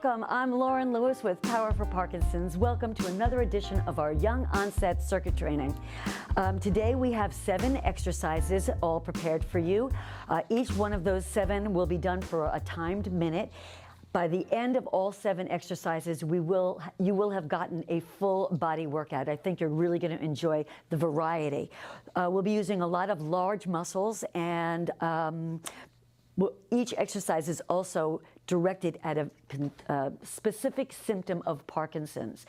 Welcome, I'm Lauren Lewis with Power for Parkinson's. Welcome to another edition of our Young Onset Circuit Training. Today we have 7 exercises all prepared for you. Each one of those 7 will be done for a timed minute. By the end of all 7 exercises, you will have gotten a full body workout. I think you're really going to enjoy the variety. We'll be using a lot of large muscles, and each exercise is also directed at a specific symptom of Parkinson's.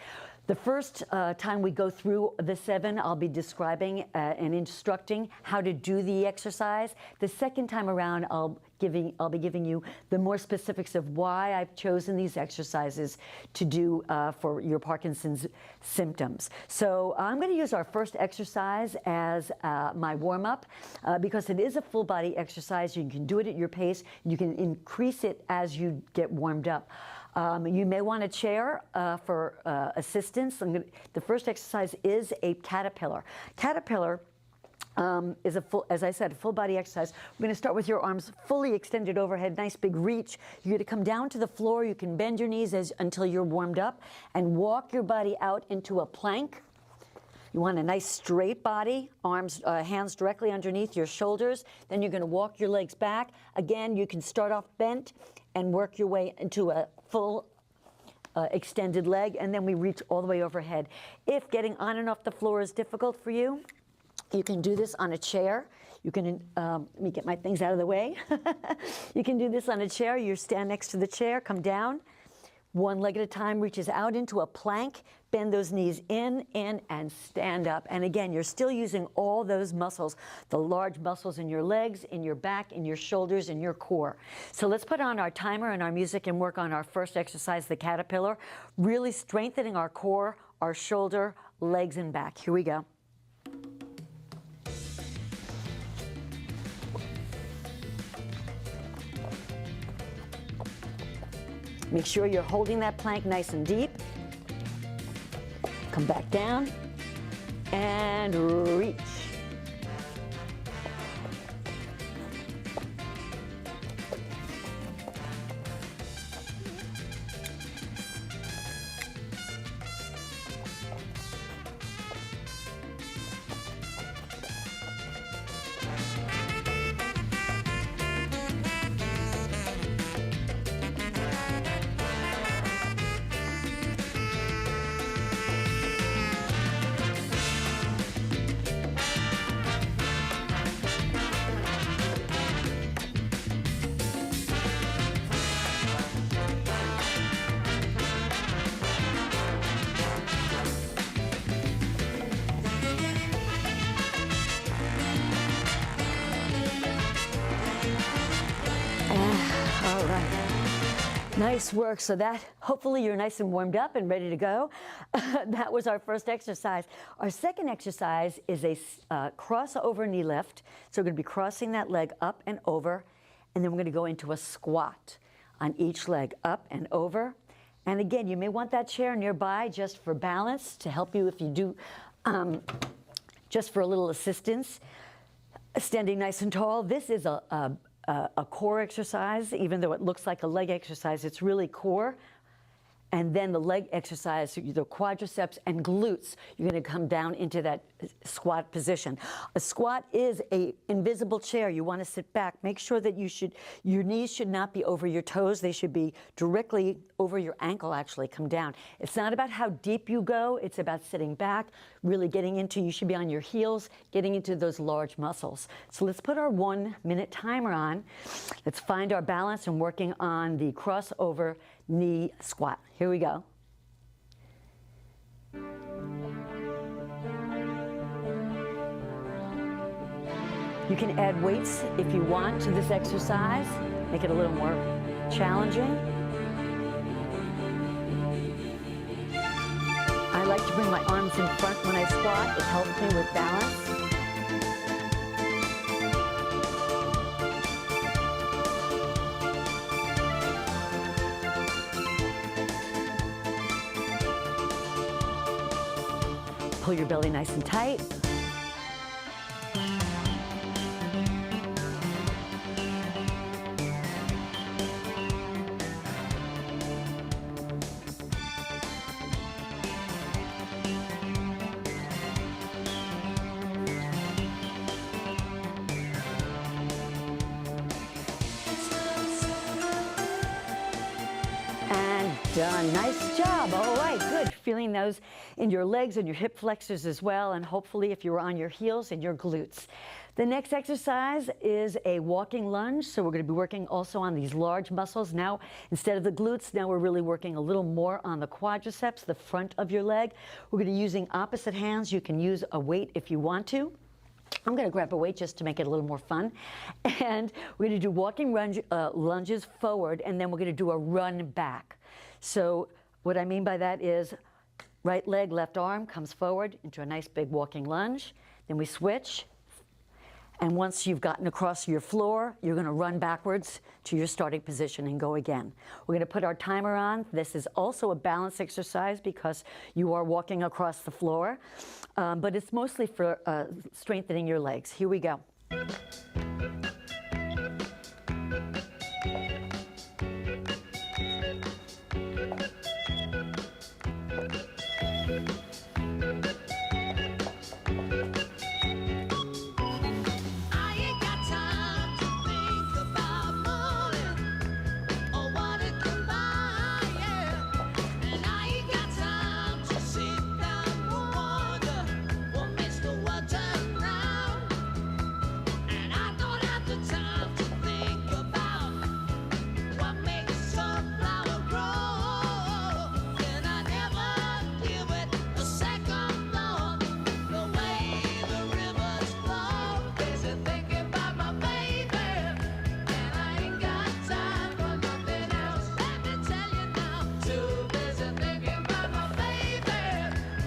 The first time we go through the 7, I'll be describing and instructing how to do the exercise. The second time around, I'll be giving you the more specifics of why I've chosen these exercises to do for your Parkinson's symptoms. So I'm going to use our first exercise as my warm-up because it is a full body exercise. You can do it at your pace. You can increase it as you get warmed up. You may want a chair for assistance. The first exercise is a caterpillar. Caterpillar is as I said, a full body exercise. We're going to start with your arms fully extended overhead, nice big reach. You're going to come down to the floor. You can bend your knees until you're warmed up and walk your body out into a plank. You want a nice straight body, hands directly underneath your shoulders. Then you're going to walk your legs back. Again, you can start off bent and work your way into a full extended leg, and then we reach all the way overhead. If getting on and off the floor is difficult for you, you can do this on a chair. You can, let me get my things out of the way. You can do this on a chair. You stand next to the chair, come down. One leg at a time, reaches out into a plank, bend those knees in, and stand up. And again, you're still using all those muscles, the large muscles in your legs, in your back, in your shoulders, in your core. So let's put on our timer and our music and work on our first exercise, the caterpillar, really strengthening our core, our shoulder, legs, and back. Here we go. Make sure you're holding that plank nice and deep. Come back down and reach. All right, nice work. So that, hopefully you're nice and warmed up and ready to go. That was our first exercise. Our second exercise is a crossover knee lift. So we're going to be crossing that leg up and over, and then we're going to go into a squat on each leg, up and over. And again, you may want that chair nearby just for balance, to help you if you do, just for a little assistance. Standing nice and tall. This is a core exercise. Even though it looks like a leg exercise, it's really core. And then the leg exercise, the quadriceps and glutes, you're going to come down into that squat position. A squat is an invisible chair. You want to sit back. Make sure that your knees should not be over your toes. They should be directly over your ankle, actually, come down. It's not about how deep you go. It's about sitting back, really getting into, you should be on your heels, getting into those large muscles. So let's put our 1-minute timer on. Let's find our balance and working on the crossover knee squat. Here we go. You can add weights if you want to this exercise, make it a little more challenging. I like to bring my arms in front when I squat. It helps me with balance. Pull your belly nice and tight. done. Nice job. All right, good. Feeling those in your legs and your hip flexors as well, and hopefully if you're on your heels and your glutes. The next exercise is a walking lunge. So we're going to be working also on these large muscles. Now, instead of the glutes, now we're really working a little more on the quadriceps, the front of your leg. We're going to be using opposite hands. You can use a weight if you want to. I'm going to grab a weight just to make it a little more fun. And we're going to do walking lunges forward, and then we're going to do a run back. So what I mean by that is right leg, left arm comes forward into a nice big walking lunge. Then we switch. And once you've gotten across your floor, you're going to run backwards to your starting position and go again. We're going to put our timer on. This is also a balance exercise because you are walking across the floor, but it's mostly for strengthening your legs. Here we go.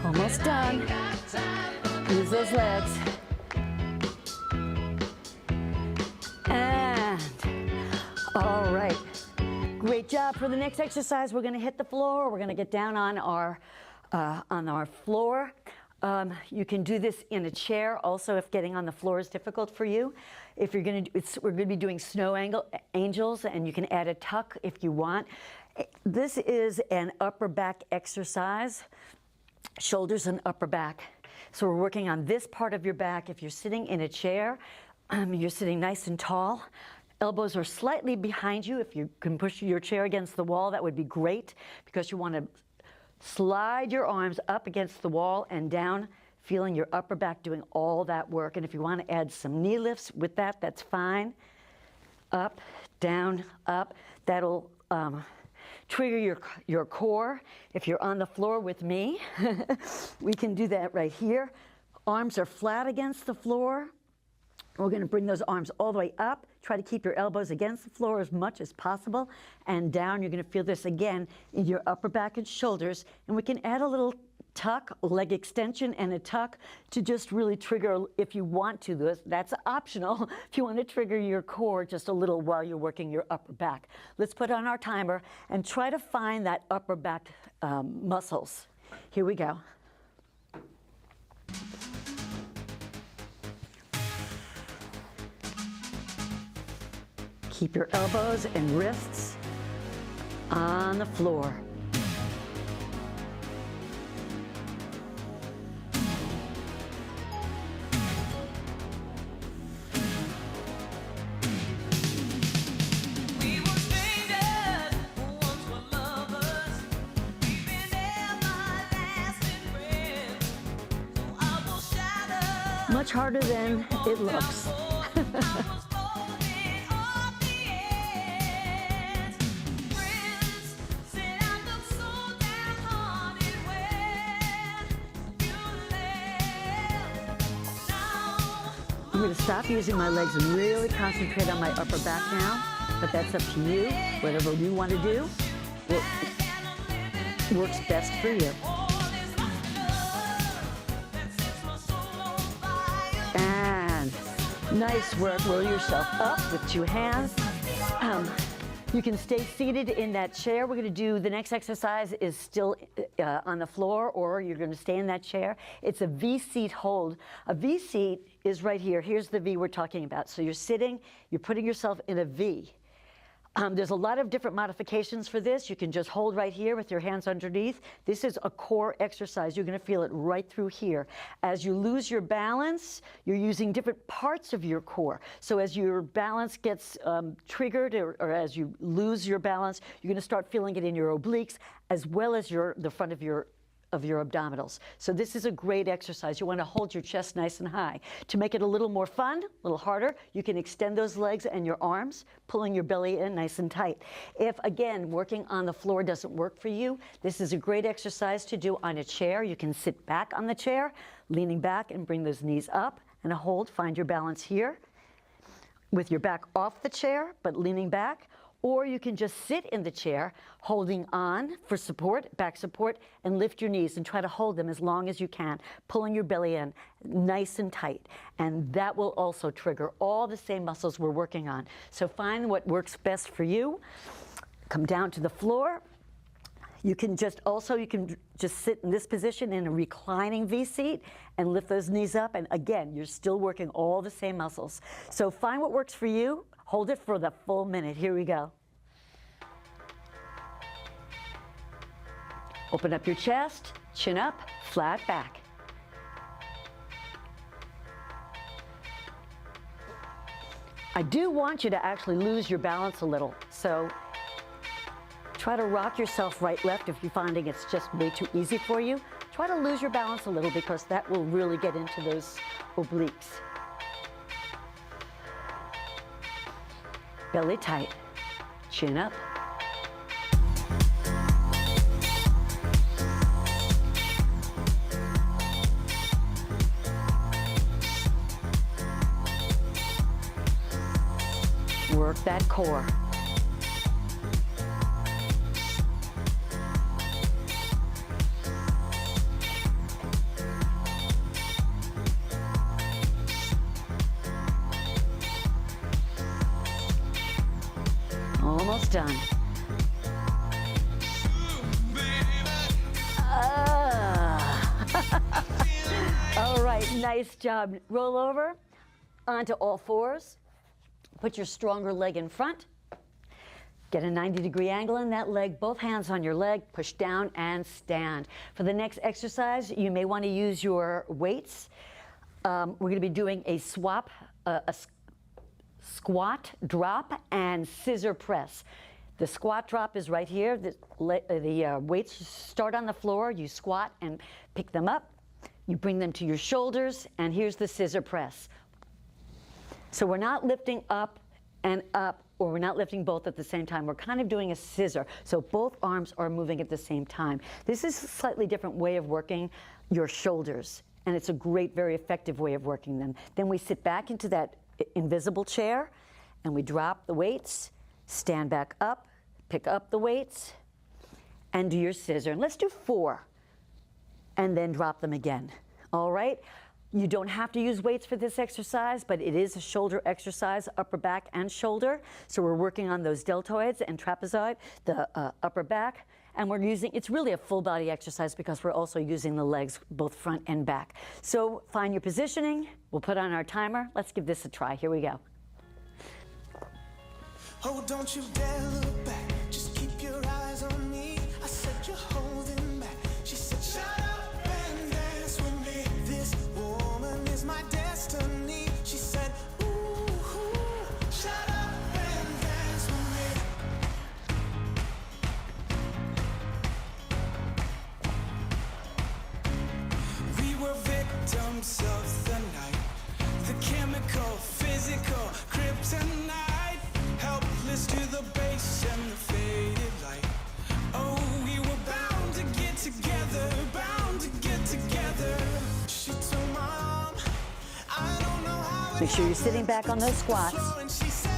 Almost done. Use those legs. And all right. Great job. For the next exercise, we're going to hit the floor. We're going to get down on our floor. You can do this in a chair also if getting on the floor is difficult for you. If you're going to, we're going to be doing snow angels, and you can add a tuck if you want. This is an upper back exercise. Shoulders and upper back. So we're working on this part of your back. If you're sitting in a chair, you're sitting nice and tall. Elbows are slightly behind you. If you can push your chair against the wall, that would be great, because you want to slide your arms up against the wall and down, feeling your upper back doing all that work. And if you want to add some knee lifts with that, that's fine. Up, down, up. That'll trigger your core. If you're on the floor with me, we can do that right here. Arms are flat against the floor. We're going to bring those arms all the way up. Try to keep your elbows against the floor as much as possible. And down, you're going to feel this again in your upper back and shoulders. And we can add a little tuck, leg extension and a tuck to just really trigger, if you want to. That's optional if you want to trigger your core just a little while you're working your upper back. Let's put on our timer and try to find that upper back muscles. Here we go. Keep your elbows and wrists on the floor. Much harder than it looks. I'm going to stop using my legs and really concentrate on my upper back now, but that's up to you. Whatever you want to do, works best for you. And nice work. Roll yourself up with two hands. You can stay seated in that chair. We're going to do the next exercise is still on the floor, or you're going to stay in that chair. It's a V-seat hold. A V-seat is right here. Here's the V we're talking about. So you're sitting, you're putting yourself in a V. There's a lot of different modifications for this. You can just hold right here with your hands underneath. This is a core exercise. You're going to feel it right through here. As you lose your balance, you're using different parts of your core. So as your balance gets triggered, or as you lose your balance, you're going to start feeling it in your obliques as well as the front of your abdominals. So this is a great exercise. You want to hold your chest nice and high. To make it a little more fun, a little harder, you can extend those legs and your arms, pulling your belly in nice and tight. If, again, working on the floor doesn't work for you, this is a great exercise to do on a chair. You can sit back on the chair, leaning back and bring those knees up and hold. Find your balance here with your back off the chair, but leaning back. Or you can just sit in the chair, holding on for support, back support, and lift your knees and try to hold them as long as you can, pulling your belly in nice and tight. And that will also trigger all the same muscles we're working on. So find what works best for you. Come down to the floor. You can just sit in this position in a reclining V seat and lift those knees up. And again, you're still working all the same muscles. So find what works for you. Hold it for the full minute. Here we go. Open up your chest, chin up, flat back. I do want you to actually lose your balance a little. So try to rock yourself right, left if you're finding it's just way too easy for you. Try to lose your balance a little because that will really get into those obliques. Belly tight, chin up. Work that core. Almost done. All right, nice job. Roll over onto all fours. Put your stronger leg in front. Get a 90-degree angle in that leg, both hands on your leg, push down and stand. For the next exercise, you may want to use your weights. We're going to be doing a swap, squat, drop, and scissor press. The squat drop is right here. The weights start on the floor. You squat and pick them up. You bring them to your shoulders, and here's the scissor press. So we're not lifting up and up, or we're not lifting both at the same time. We're kind of doing a scissor, so both arms are moving at the same time. This is a slightly different way of working your shoulders, and it's a great, very effective way of working them. Then we sit back into that invisible chair, and we drop the weights, stand back up, pick up the weights, and do your scissor. And let's do 4, and then drop them again. All right? You don't have to use weights for this exercise, but it is a shoulder exercise, upper back and shoulder. So we're working on those deltoids and trapezoid, the upper back. And we're using, it's really a full body exercise because we're also using the legs, both front and back. So find your positioning. We'll put on our timer. Let's give this a try. Here we go. Oh, don't you dare look back. Just keep your eyes on me. I said you're holding back. She said, shut up and dance with me. This woman is my destiny. She said, ooh, shut up and dance with me. We were victims of the night. The chemical, physical, kryptonite. Helpless to the base and the faded light. Oh, we were bound to get together, bound to get together. She told Mom, I don't know how. Make sure you're sitting back on those squats. And she said,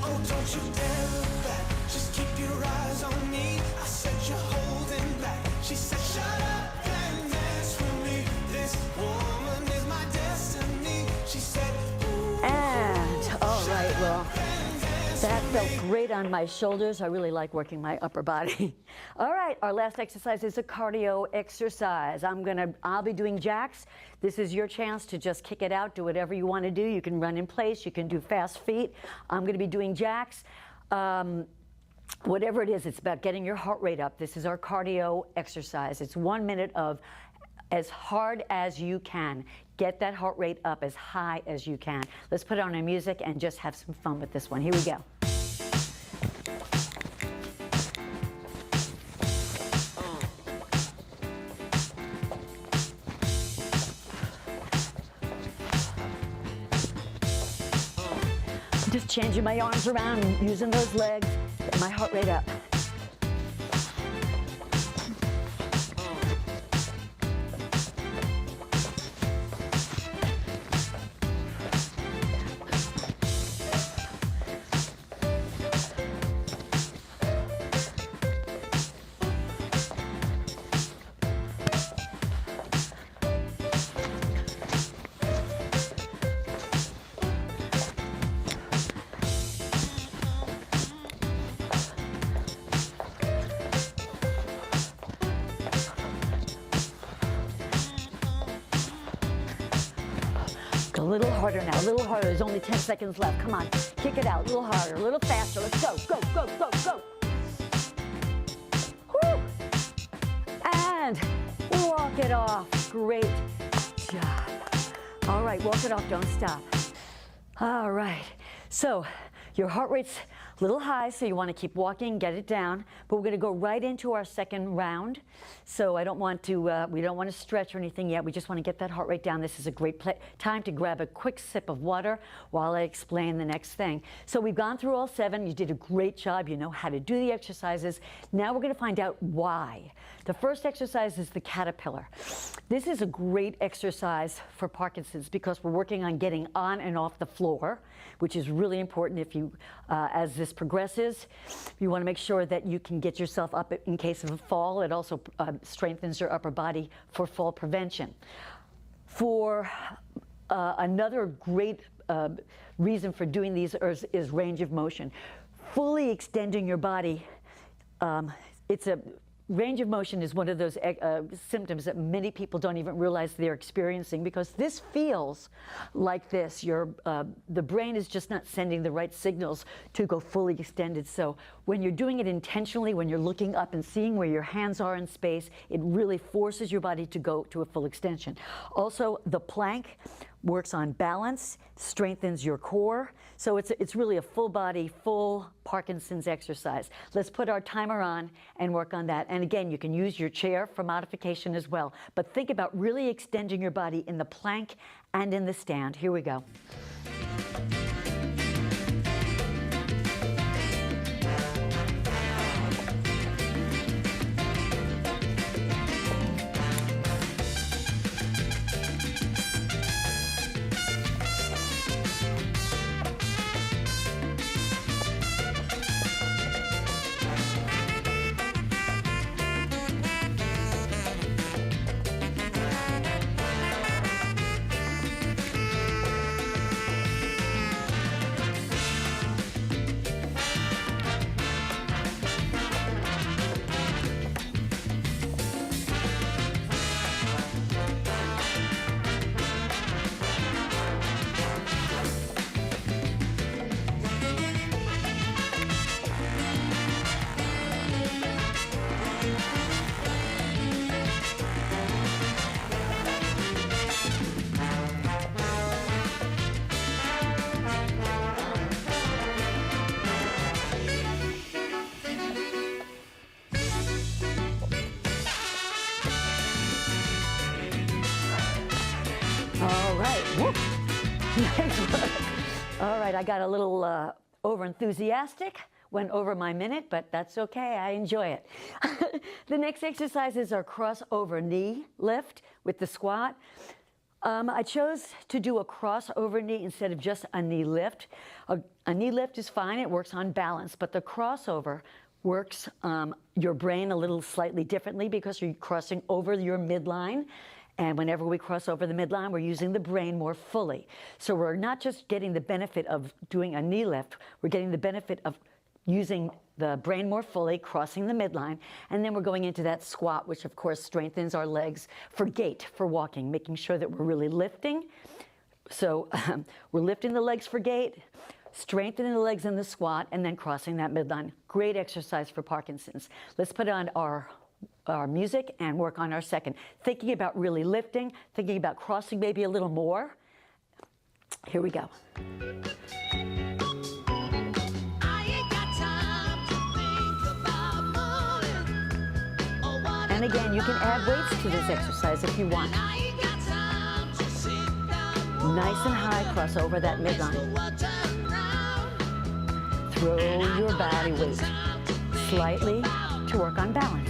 oh, don't you dare look back. Just keep your eyes on me. I said you're holding back. She said, shut up and dance with me. This woman is my destiny. She said, ooh, and all right, well, that felt great on my shoulders. I really like working my upper body. All right, our last exercise is a cardio exercise. I'll be doing jacks. This is your chance to just kick it out, do whatever you want to do. You can run in place, you can do fast feet. I'm going to be doing jacks. whatever it is, it's about getting your heart rate up. This is our cardio exercise. It's 1 minute of as hard as you can. Get that heart rate up as high as you can. Let's put on our music and just have some fun with this one. Here we go. Just changing my arms around and using those legs, get my heart rate up. A little harder now, a little harder. There's only 10 seconds left. Come on, kick it out, a little harder, a little faster. Let's go, go, go, go, go. Woo! And walk it off. Great job. All right, walk it off, don't stop. All right, so your heart rate's a little high, so you want to keep walking, get it down. But we're going to go right into our second round. So I don't want to, we don't want to stretch or anything yet. We just want to get that heart rate down. This is a great time to grab a quick sip of water while I explain the next thing. So we've gone through all 7. You did a great job. You know how to do the exercises. Now we're going to find out why. The first exercise is the caterpillar. This is a great exercise for Parkinson's because we're working on getting on and off the floor, which is really important if you, as this progresses. You want to make sure that you can get yourself up in case of a fall. It also strengthens your upper body for fall prevention. For another great reason for doing these is range of motion. Fully extending your body, range of motion is one of those symptoms that many people don't even realize they're experiencing because this feels like this. The brain is just not sending the right signals to go fully extended. So when you're doing it intentionally, when you're looking up and seeing where your hands are in space, it really forces your body to go to a full extension. Also, the plank works on balance, strengthens your core. So it's really a full body, full Parkinson's exercise. Let's put our timer on and work on that. And again, you can use your chair for modification as well. But think about really extending your body in the plank and in the stand. Here we go. All right, whoop. Nice work. All right, I got a little over-enthusiastic, went over my minute, but that's okay, I enjoy it. The next exercise is our crossover knee lift with the squat. I chose to do a crossover knee instead of just a knee lift. A knee lift is fine, it works on balance, but the crossover works your brain a little slightly differently because you're crossing over your midline. And whenever we cross over the midline, we're using the brain more fully. So we're not just getting the benefit of doing a knee lift, we're getting the benefit of using the brain more fully, crossing the midline, and then we're going into that squat, which of course strengthens our legs for gait, for walking, making sure that we're really lifting. So we're lifting the legs for gait, strengthening the legs in the squat, and then crossing that midline. Great exercise for Parkinson's. Let's put on our music and work on our second. Thinking about really lifting, thinking about crossing maybe a little more. Here we go. And again, you can add weights to this exercise if you want. Nice and high, cross over that midline. Throw your body weight slightly to work on balance.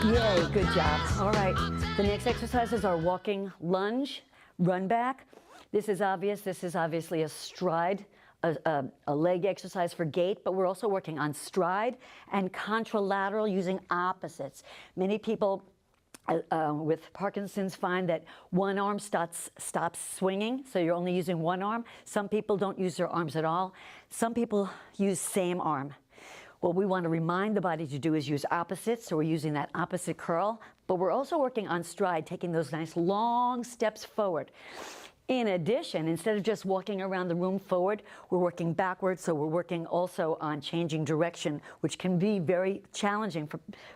Yay, good job. All right, the next exercises are walking lunge, run back. This is obvious. This is obviously a stride, a leg exercise for gait, but we're also working on stride and contralateral using opposites. Many people with Parkinson's find that one arm stops swinging, so you're only using one arm. Some people don't use their arms at all. Some people use same arm. What we want to remind the body to do is use opposites, so we're using that opposite curl, but we're also working on stride, taking those nice long steps forward. In addition, instead of just walking around the room forward, we're working backwards, so we're working also on changing direction, which can be very challenging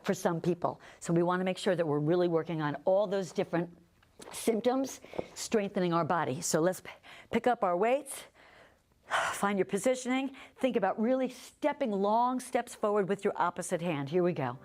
for some people. So we want to make sure that we're really working on all those different symptoms, strengthening our body. So let's pick up our weights. Find your positioning. Think about really stepping long steps forward with your opposite hand. Here we go.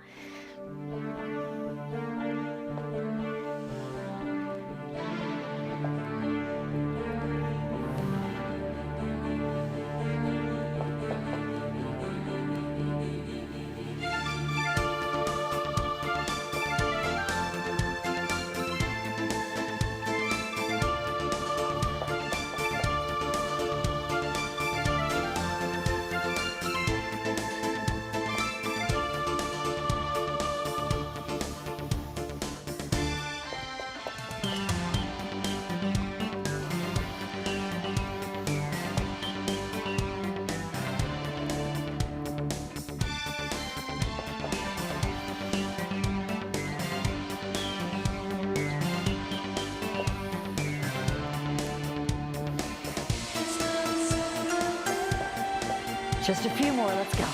Just a few more, let's go.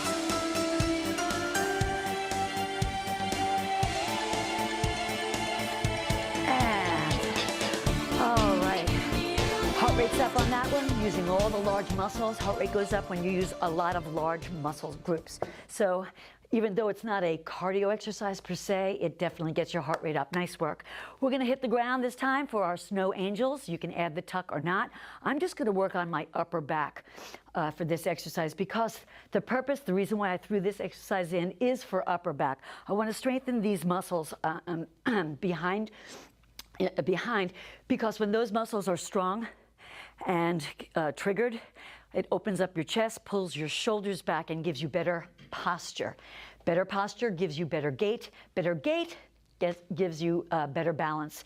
And, all right. Heart rate's up on that one, using all the large muscles. Heart rate goes up when you use a lot of large muscle groups. So even though it's not a cardio exercise per se, it definitely gets your heart rate up. Nice work. We're gonna hit the ground this time for our snow angels. You can add the tuck or not. I'm just gonna work on my upper back for this exercise because the reason why I threw this exercise in is for upper back. I wanna strengthen these muscles behind, because when those muscles are strong and triggered, it opens up your chest, pulls your shoulders back, and gives you better posture. Better posture gives you better gait. Better gait gives you better balance.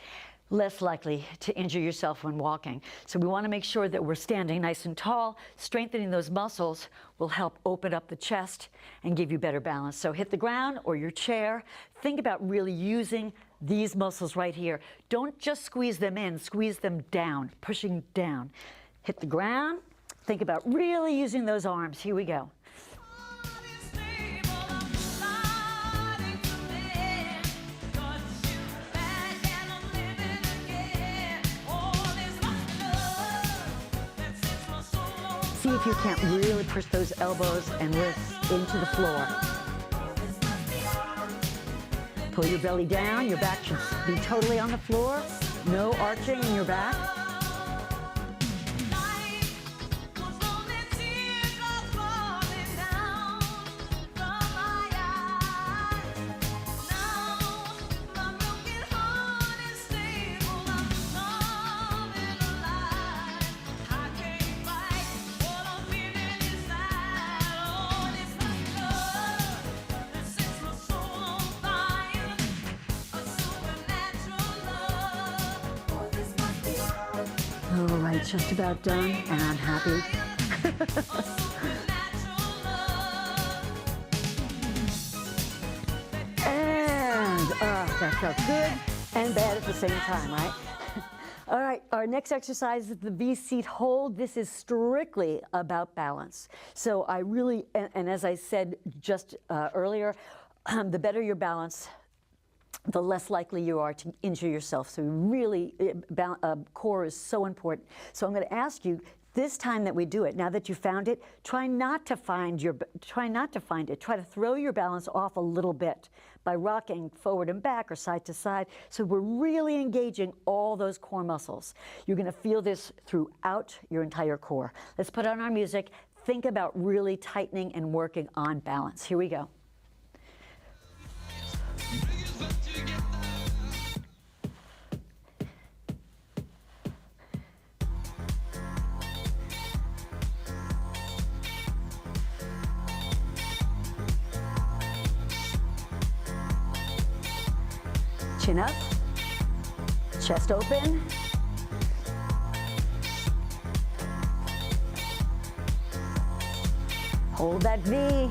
Less likely to injure yourself when walking. So we want to make sure that we're standing nice and tall. Strengthening those muscles will help open up the chest and give you better balance. So hit the ground or your chair. Think about really using these muscles right here. Don't just squeeze them in, squeeze them down, pushing down. Hit the ground. Think about really using those arms. Here we go. See if you can't really push those elbows and wrists into the floor. Pull your belly down. Your back should be totally on the floor. No arching in your back. are just about done, and I'm happy. And that felt good and bad at the same time, right? All right, our next exercise is the V-seat hold. This is strictly about balance. So I really, and as I said just earlier, the better your balance, the less likely you are to injure yourself. So really, core is so important. So I'm going to ask you, this time that we do it, now that you found it, try not to find it. Try to throw your balance off a little bit by rocking forward and back or side to side. So we're really engaging all those core muscles. You're going to feel this throughout your entire core. Let's put on our music. Think about really tightening and working on balance. Here we go. Chin up, chest open. Hold that V.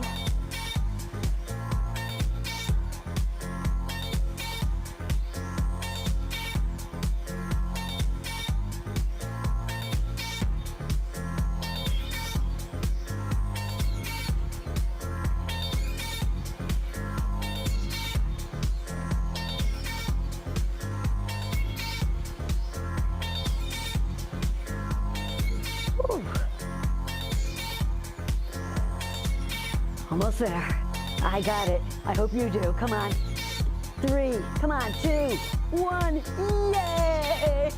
Almost there. I got it. I hope you do. Come on. 3. Come on. 2, 1. Yay!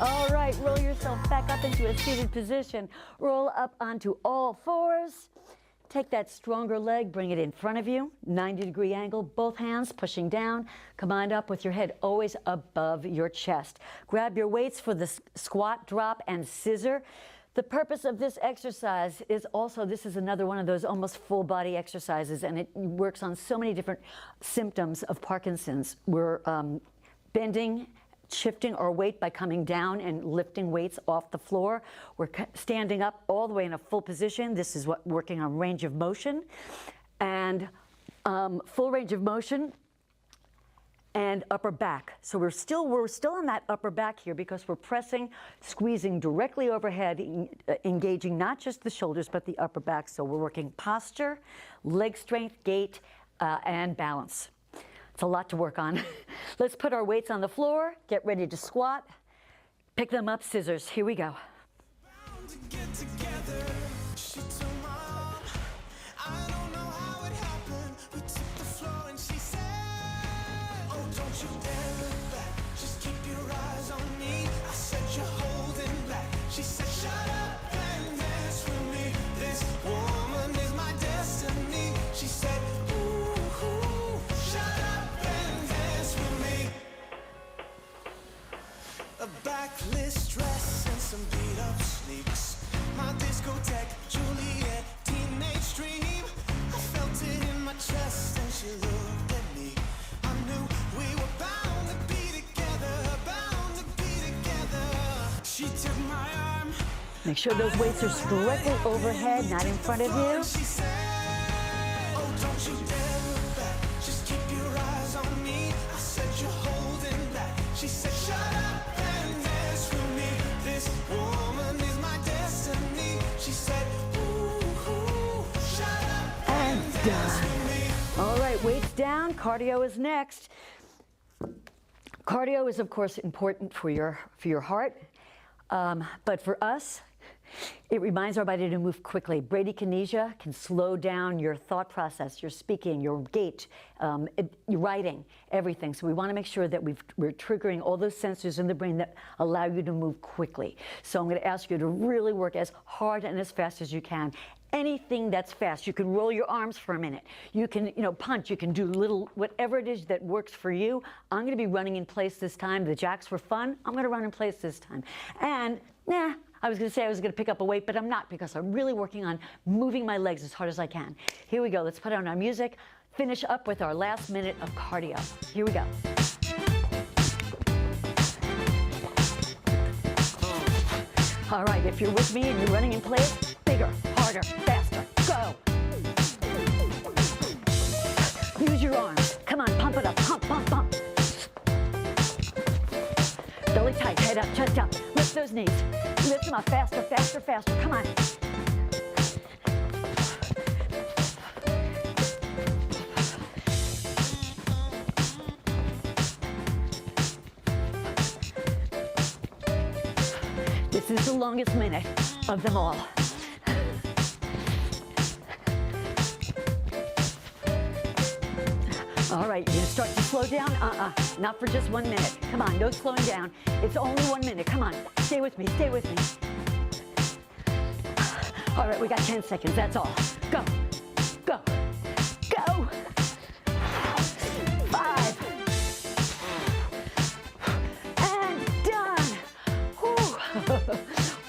All right. Roll yourself back up into a seated position. Roll up onto all fours. Take that stronger leg. Bring it in front of you. 90-degree angle. Both hands pushing down. Come on up with your head always above your chest. Grab your weights for the squat, drop, and scissor. The purpose of this exercise is also, this is another one of those almost full body exercises, and it works on so many different symptoms of Parkinson's. We're bending, shifting our weight by coming down and lifting weights off the floor. We're standing up all the way in a full position. This is what working on range of motion. And full range of motion and upper back. So we're still on that upper back here because we're pressing, squeezing directly overhead, engaging not just the shoulders but the upper back. So we're working posture, leg strength, gait, and balance. It's a lot to work on. Let's put our weights on the floor, get ready to squat, pick them up, scissors. Here we go. Backlist dress and some beat up sneaks. My discotheque, Juliet, teenage dream. I felt it in my chest and she looked at me. I knew we were bound to be together, bound to be together. She took my arm. Make sure those weights are directly overhead, not in front of you. She said, oh, don't you dare look back. Just keep your eyes on me. I said you're holding back. She said, shut up. This woman is my destiny. She said, ooh, shut up and dance with me. All right, weights down. Cardio is next. Cardio is, of course, important for your heart, but for us, it reminds our body to move quickly. Bradykinesia can slow down your thought process, your speaking, your gait, your writing, everything. So we want to make sure that we're triggering all those sensors in the brain that allow you to move quickly. So I'm going to ask you to really work as hard and as fast as you can. Anything that's fast. You can roll your arms for a minute. You can, punch. You can do little, whatever it is that works for you. I'm going to be running in place this time. The jacks were fun. I'm going to run in place this time. And, I was going to say I was going to pick up a weight, but I'm not because I'm really working on moving my legs as hard as I can. Here we go. Let's put on our music. Finish up with our last minute of cardio. Here we go. All right, if you're with me and you're running in place, bigger, harder, faster, go. Use your arms. Come on, pump it up, pump, pump, pump. Belly tight, head up, chest up. Lift those knees. Lift them up, faster, faster, faster. Come on. This is the longest minute of them all. All right, you're gonna start to slow down? Not for just 1 minute. Come on, no slowing down. It's only 1 minute, come on. Stay with me, stay with me. All right, we got 10 seconds, that's all. Go, go, go. 5. And done. Whew.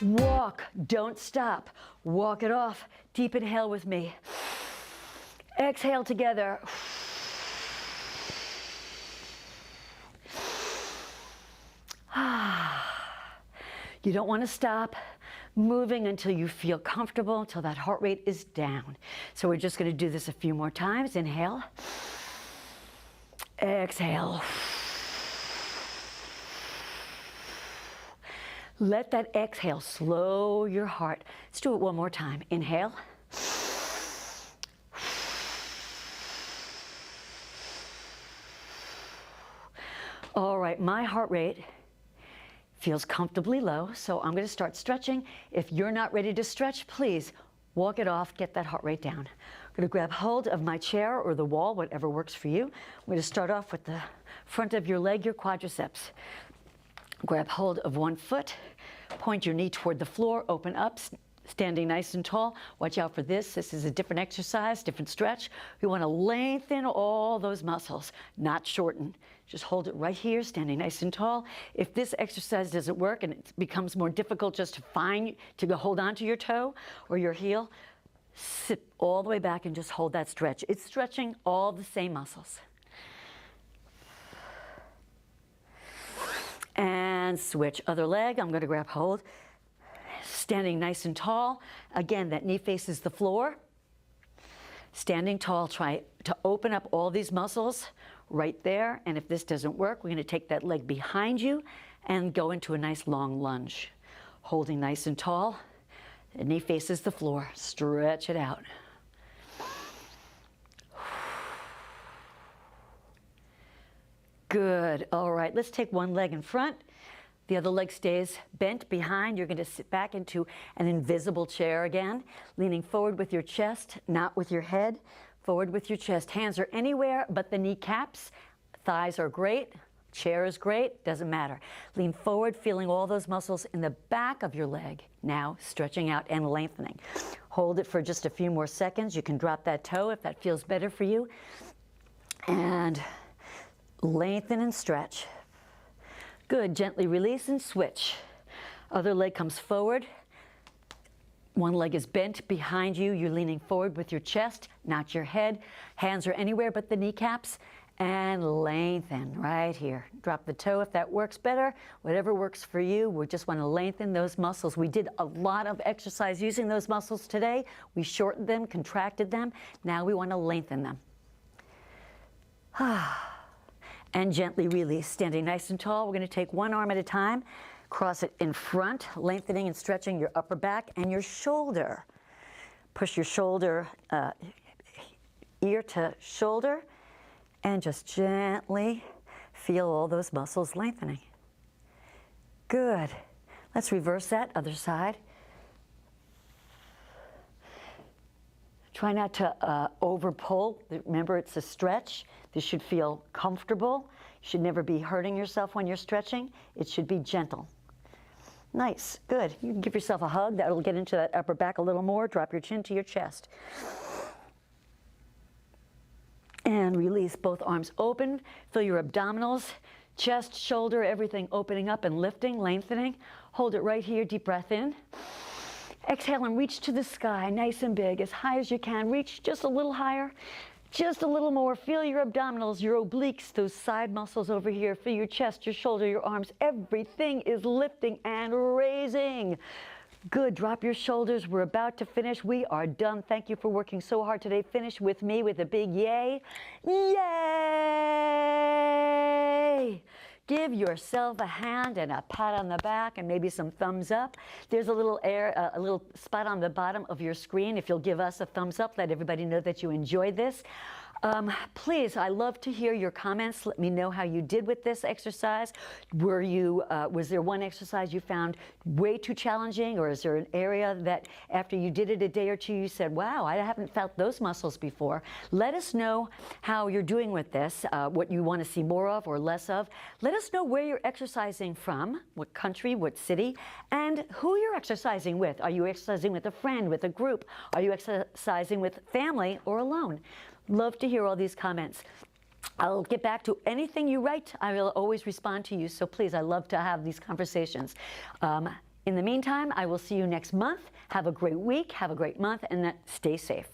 Walk, don't stop. Walk it off. Deep inhale with me. Exhale together. You don't want to stop moving until you feel comfortable, until that heart rate is down. So we're just going to do this a few more times. Inhale. Exhale. Let that exhale slow your heart. Let's do it one more time. Inhale. All right, my heart rate feels comfortably low, so I'm going to start stretching. If you're not ready to stretch, please walk it off, get that heart rate down. I'm going to grab hold of my chair or the wall, whatever works for you. I'm going to start off with the front of your leg, your quadriceps. Grab hold of one foot, point your knee toward the floor, open up, standing nice and tall. Watch out for this. This is a different exercise, different stretch. We want to lengthen all those muscles, not shorten. Just hold it right here, standing nice and tall. If this exercise doesn't work and it becomes more difficult just to hold on to your toe or your heel, sit all the way back and just hold that stretch. It's stretching all the same muscles. And switch. Other leg, I'm going to grab hold. Standing nice and tall. Again, that knee faces the floor. Standing tall, try to open up all these muscles right there. And if this doesn't work, we're going to take that leg behind you and go into a nice long lunge. Holding nice and tall. The knee faces the floor. Stretch it out. Good. All right, let's take one leg in front. The other leg stays bent behind. You're going to sit back into an invisible chair again, leaning forward with your chest, not with your head. Forward with your chest. Hands are anywhere but the kneecaps. Thighs are great. Chair is great. Doesn't matter. Lean forward, feeling all those muscles in the back of your leg. Now stretching out and lengthening. Hold it for just a few more seconds. You can drop that toe if that feels better for you. And lengthen and stretch. Good. Gently release and switch. Other leg comes forward. One leg is bent behind you. You're leaning forward with your chest, not your head. Hands are anywhere but the kneecaps. And lengthen right here. Drop the toe if that works better. Whatever works for you. We just want to lengthen those muscles. We did a lot of exercise using those muscles today. We shortened them, contracted them. Now we want to lengthen them. And gently release. Standing nice and tall. We're going to take one arm at a time. Cross it in front, lengthening and stretching your upper back and your shoulder. Push your shoulder, ear to shoulder, and just gently feel all those muscles lengthening. Good. Let's reverse that, other side. Try not to over pull. Remember, it's a stretch. This should feel comfortable. You should never be hurting yourself when you're stretching. It should be gentle. Nice, good. You can give yourself a hug. That'll get into that upper back a little more. Drop your chin to your chest. And release. Both arms open. Feel your abdominals, chest, shoulder, everything opening up and lifting, lengthening. Hold it right here. Deep breath in. Exhale and reach to the sky, nice and big, as high as you can. Reach just a little higher, just a little more. Feel your abdominals, your obliques, those side muscles over here. Feel your chest, your shoulder, your arms. Everything is lifting and raising. Good. Drop your shoulders. We're about to finish. We are done. Thank you for working so hard today. Finish with me with a big yay. Yay! Give yourself a hand and a pat on the back and maybe some thumbs up. There's a little a little spot on the bottom of your screen. If you'll give us a thumbs up, let everybody know that you enjoyed this. Please, I love to hear your comments. Let me know how you did with this exercise. Was there one exercise you found way too challenging, or is there an area that after you did it a day or two, you said, wow, I haven't felt those muscles before? Let us know how you're doing with this, what you want to see more of or less of. Let us know where you're exercising from, what country, what city, and who you're exercising with. Are you exercising with a friend, with a group? Are you exercising with family or alone? Love to hear all these comments. I'll get back to anything you write. I will always respond to you, so please, I love to have these conversations. In the meantime, I will see you next month. Have a great week, have a great month, and stay safe.